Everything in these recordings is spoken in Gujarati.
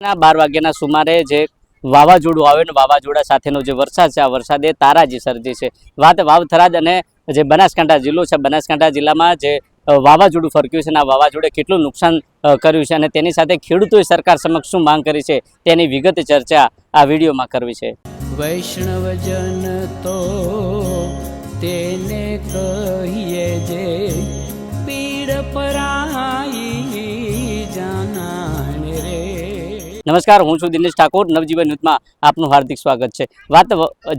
12 વાગ્યાના સુમારે જે વાવાઝોડું આવે ને વાવાઝોડા સાથેનો જે વરસાદ છે, આ વરસાદે તારાજી સર્જી છે. વાત વાવ-થરાદ અને જે બનાસકાંઠા જિલ્લો છે, બનાસકાંઠા જિલ્લામાં જે વાવાઝોડું ફરક્યું છે અને આ વાવાઝોડે કેટલું નુકસાન કર્યું છે અને તેની સાથે ખેડૂતોએ સરકાર સમક્ષ શું માંગ કરી છે તેની વિગત ચર્ચા આ વિડીયોમાં કરવી છે. વૈષ્ણવજન તો તેને કહીએ જે પીડ પરાઈ જાનાને રે. નમસ્કાર, હું છું દિનેશ ઠાકોર. નવજીવન ન્યૂઝમાં આપનું હાર્દિક સ્વાગત છે. વાત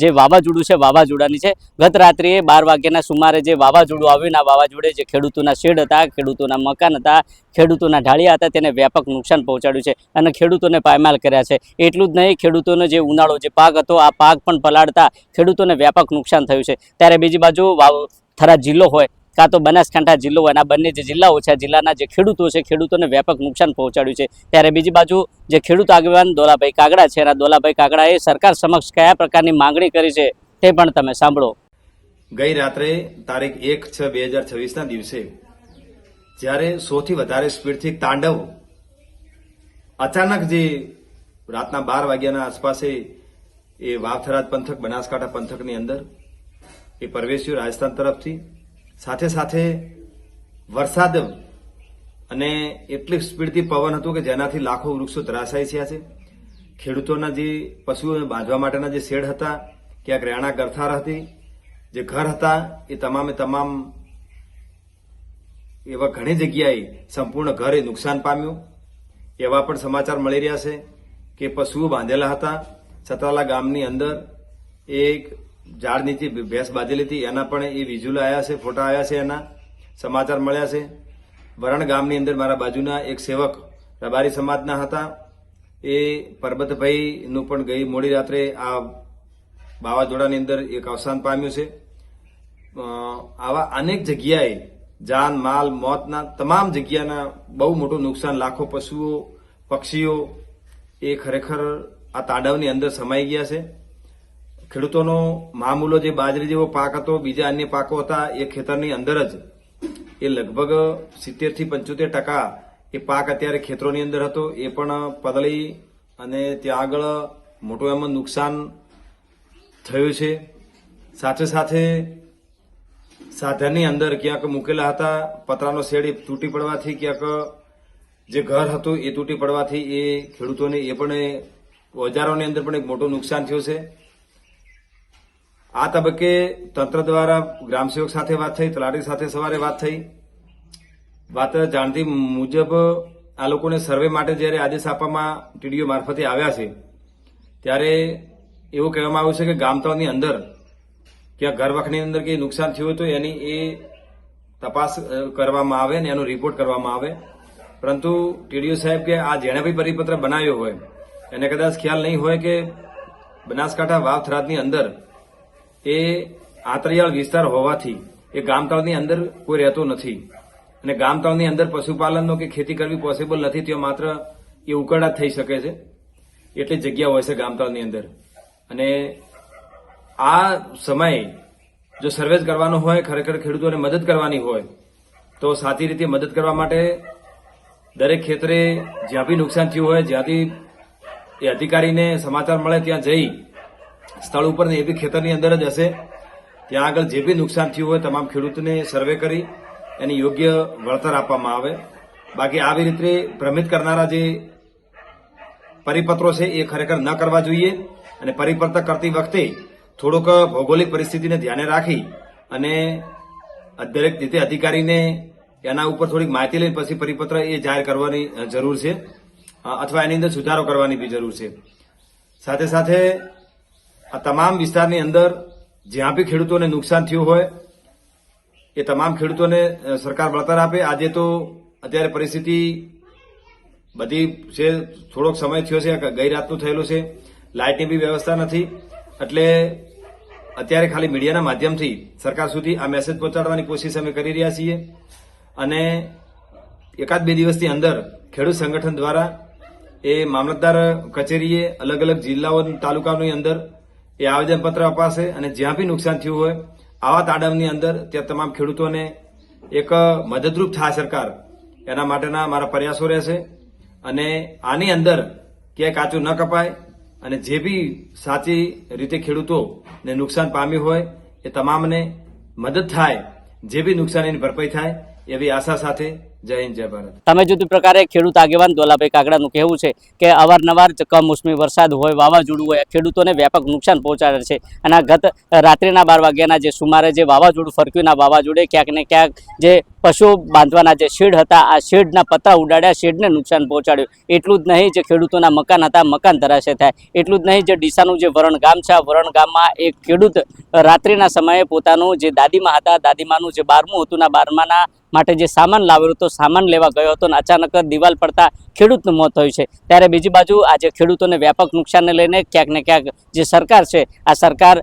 જે વાવાઝોડું છે વાવાઝોડાની છે. ગત રાત્રિએ 12 વાગ્યાના સુમારે જે વાવાઝોડું આવ્યું, આ વાવાઝોડે જે ખેડૂતોના શેડ હતા, ખેડૂતોના મકાન હતા, ખેડૂતોના ઢાળિયા હતા, તેને વ્યાપક નુકસાન પહોંચાડ્યું છે અને ખેડૂતોને પાયમાલ કર્યા છે. એટલું જ નહીં, ખેડૂતોનો જે ઉનાળો જે પાક હતો, આ પાક પણ પલાળતા ખેડૂતોને વ્યાપક નુકસાન થયું છે. ત્યારે બીજી બાજુ થરાદ જિલ્લો હોય કાં તો બનાસકાંઠા જિલ્લો હોય, આ બંને જે જિલ્લાઓ છે, જિલ્લાના જે ખેડૂતો છે, ખેડૂતોને વ્યાપક નુકસાન પહોંચાડ્યું છે. ત્યારે બીજી બાજુ જે ખેડૂત આગેવાન દોલાભાઈ કાગડા છે, આ દોલાભાઈ કાગડાએ સરકાર સમક્ષ કયા પ્રકારની માંગણી કરી છે તે પણ તમે સાંભળો. ગઈ રાત્રે તારીખ 1/6/2026 દિવસે જ્યારે 100 થી વધારે સ્પીડથી તાંડવ અચાનક જે રાતના 12 વાગ્યાના આસપાસે એ વાવ-થરાદ પંથક, બનાસકાંઠા પંથકની અંદર એ પ્રવેશ્યું રાજસ્થાન તરફથી. સાથે સાથે વરસાદ અને એટલી સ્પીડથી પવન હતું કે જેનાથી લાખો વૃક્ષો ધરાશાયી થયા છે. ખેડૂતોના જે પશુઓને બાંધવા માટેના જે શેડ હતા, ક્યાંક રહેણાંક ગરથાર હતી, જે ઘર હતા, એ તમામે તમામ એવા ઘણી જગ્યાએ સંપૂર્ણ ઘર એ નુકસાન પામ્યું. એવા પણ સમાચાર મળી રહ્યા છે કે પશુઓ બાંધેલા હતા સતરાલા ગામની અંદર એક ઝાડ નીચે ભેંસ બાંધેલી હતી, એના પણ એ વિઝ્યુઅલ આવ્યા છે, ફોટા આવ્યા છે, એના સમાચાર મળ્યા છે. વરણ ગામની અંદર મારા બાજુના એક સેવક રબારી સમાજના હતા, એ પરબતભાઈનું પણ ગઈ મોડી રાત્રે આ વાવાઝોડાની અંદર એક અવસાન પામ્યું છે. આવા અનેક જગ્યાએ જાન માલ મોતના તમામ જગ્યાના બહુ મોટું નુકસાન, લાખો પશુઓ પક્ષીઓ એ ખરેખર આ તાંડવની અંદર સમાઈ ગયા છે. ખેડૂતોનો મામૂલો જે બાજરી જેવો પાક હતો, બીજા અન્ય પાકો હતા, એ ખેતરની અંદર જ એ લગભગ 70 થી 75% એ પાક અત્યારે ખેતરોની અંદર હતો, એ પણ પદળી અને ત્યાં આગળ મોટું એમાં નુકસાન થયું છે. સાથે સાથે સાધનની અંદર ક્યાંક મૂકેલા હતા પતરાનો શેડ, એ તૂટી પડવાથી, ક્યાંક જે ઘર હતું એ તૂટી પડવાથી એ ખેડૂતોને એ પણ ઓજારોની અંદર પણ એક મોટું નુકસાન થયું છે. આ તબક્કે તંત્ર દ્વારા ગ્રામસેવક સાથે વાત થઈ, તલાટી સાથે સવારે વાત થઈ. વાત જાણતી મુજબ આ લોકોને સર્વે માટે જ્યારે આદેશ આપવામાં ટીડીઓ મારફતે આવ્યા છે, ત્યારે એવું કહેવામાં આવ્યું છે કે ગામતળની અંદર ક્યાં ઘર વખની અંદર કંઈ નુકસાન થયું તો એની એ તપાસ કરવામાં આવે ને એનો રિપોર્ટ કરવામાં આવે. પરંતુ ટીડીઓ સાહેબ કે આ જેણે બી પરિપત્ર બનાવ્યો હોય એને કદાચ ખ્યાલ નહીં હોય કે બનાસકાંઠા વાવ-થરાદની અંદર એ આંતરિયાળ વિસ્તાર હોવાથી એ ગામતળની અંદર કોઈ રહેતો નથી અને ગામતળની અંદર પશુપાલનનો કે ખેતી કરવી પોસિબલ નથી. ત્યાં માત્ર એ ઉકરડા થઈ શકે છે, એટલી જગ્યા હોય છે ગામતળની અંદર. અને આ સમયે જો સર્વે કરવાનો હોય, ખરેખર ખેડૂતોને મદદ કરવાની હોય, તો સાચી રીતે મદદ કરવા માટે દરેક ખેતરે જ્યાં બી નુકસાન થયું હોય, જ્યાંથી એ અધિકારીને સમાચાર મળે ત્યાં જઈ સ્થળ ઉપર ને એ બી ખેતરની અંદર જ હશે, ત્યાં આગળ જે બી નુકસાન થયું હોય તમામ ખેડૂતને સર્વે કરી એની યોગ્ય વળતર આપવામાં આવે. બાકી આવી રીતે ભ્રમિત કરનારા જે પરિપત્રો છે એ ખરેખર ન કરવા જોઈએ અને પરિપત્ર કરતી વખતે થોડોક ભૌગોલિક પરિસ્થિતિને ધ્યાને રાખી અને દરેક રીતે અધિકારીને એના ઉપર થોડીક માહિતી લઈને પછી પરિપત્ર એ જાહેર કરવાની જરૂર છે અથવા એની અંદર સુધારો કરવાની બી જરૂર છે. સાથે સાથે આ તમામ વિસ્તારની અંદર જ્યાં બી ખેડૂતોને નુકસાન થયું હોય એ તમામ ખેડૂતોને સરકાર વળતર આપે. આજે તો અત્યારે પરિસ્થિતિ બધી છે, થોડોક સમય થયો છે, ગઈ રાતનું થયેલું છે, લાઇટની બી વ્યવસ્થા નથી, એટલે અત્યારે ખાલી મીડિયાના માધ્યમથી સરકાર સુધી આ મેસેજ પહોંચાડવાની કોશિશ અમે કરી રહ્યા છીએ. અને 1-2 દિવસની અંદર ખેડૂત સંગઠન દ્વારા એ મામલતદાર કચેરીએ અલગ અલગ જિલ્લાઓ તાલુકાની અંદર એ આવેદનપત્ર અપાશે અને જ્યાં બી નુકસાન થયું હોય આવા તાંડવની અંદર ત્યાં તમામ ખેડૂતોને એક મદદરૂપ થાય સરકાર, એના માટેના મારા પ્રયાસો રહેશે. અને આની અંદર ક્યાંય કાચું ન કપાય અને જે બી સાચી રીતે ખેડૂતોને નુકસાન પામ્યું હોય એ તમામને મદદ થાય, જે બી નુકસાનીની ભરપાઈ થાય એવી આશા સાથે જય હિન્દ જય ભારત. તમે જુદી પ્રકારે ખેડૂત આગેવાન દોલાભાઈ કાગડાનું કહેવું છે કે અવારનવાર કમોસમી વરસાદ હોય, વાવાઝોડું હોય, ખેડૂતોને વ્યાપક નુકસાન પહોંચાડે છે. અને આ ગત રાત્રિના 12 વાગ્યાના જે સુમારે જે વાવાઝોડું ફરક્યું, ના વાવાઝોડે ક્યાંક ને ક્યાંક જે પશુઓ બાંધવાના જે શેડ હતા, આ શેડના પતરા ઉડાડ્યા, શેડને નુકસાન પહોંચાડ્યું. એટલું જ નહીં, જે ખેડૂતોના મકાન હતા, મકાન ધરાશય થાય. એટલું જ નહીં, જે ડીસાનું જે વરણ ગામ છે, આ વરણ ગામમાં એક ખેડૂત રાત્રિના સમયે પોતાનું જે દાદીમા હતા, દાદીમાનું જે 12મું હતું, ના 12માના માટે જે સામાન લાવેલો હતો, સામાન લેવા ગયો હતો અને અચાનક દિવાલ પડતા ખેડૂતનું મોત થયું છે. ત્યારે બીજી બાજુ આજે ખેડૂતોને વ્યાપક નુકસાનને લઈને ક્યાંક ને ક્યાંક જે સરકાર છે, આ સરકાર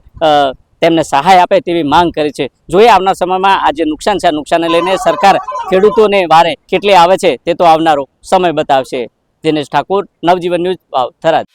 તેમને સહાય આપે તેવી માંગ કરી છે. જોઈએ આવનાર સમયમાં આ જે નુકસાન છે, આ નુકસાનને લઈને સરકાર ખેડૂતોને વારે કેટલી આવે છે તે તો આવનારો સમય બતાવશે. દિનેશ ઠાકોર, નવજીવન ન્યૂઝ, થરાદ.